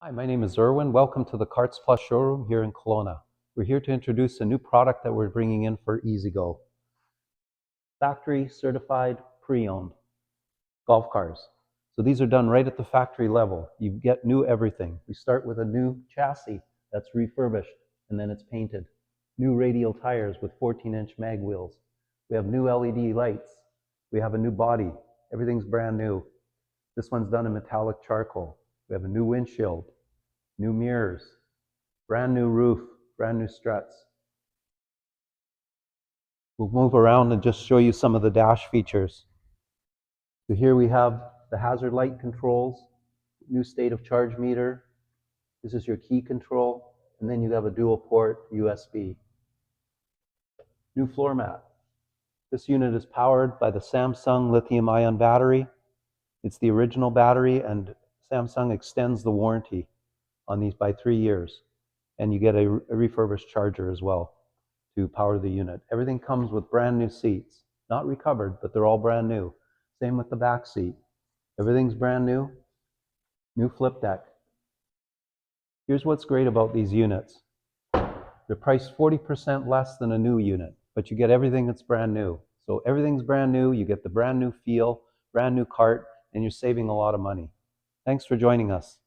Hi, my name is Erwin. Welcome to the CartsPlus showroom here in Kelowna. We're here to introduce a new product that we're bringing in for EZGO. Factory certified pre-owned golf cars. So these are done right at the factory level. You get new everything. We start with a new chassis that's refurbished and then it's painted. New radial tires with 14-inch mag wheels. We have new LED lights. We have a new body. Everything's brand new. This one's done in metallic charcoal. We have a new windshield, new mirrors, brand new roof, brand new struts. We'll move around and just show you some of the dash features. So here we have the hazard light controls, new state of charge meter. This is your key control, and then you have a dual port USB. New floor mat. This unit is powered by the Samsung lithium ion battery. It's the original battery, and Samsung extends the warranty on these by 3 years. And you get a refurbished charger as well to power the unit. Everything comes with brand new seats, not recovered, but they're all brand new. Same with the back seat. Everything's brand new, new flip deck. Here's what's great about these units. They're priced 40% less than a new unit, but you get everything that's brand new. So everything's brand new, you get the brand new feel, brand new cart, and you're saving a lot of money. Thanks for joining us.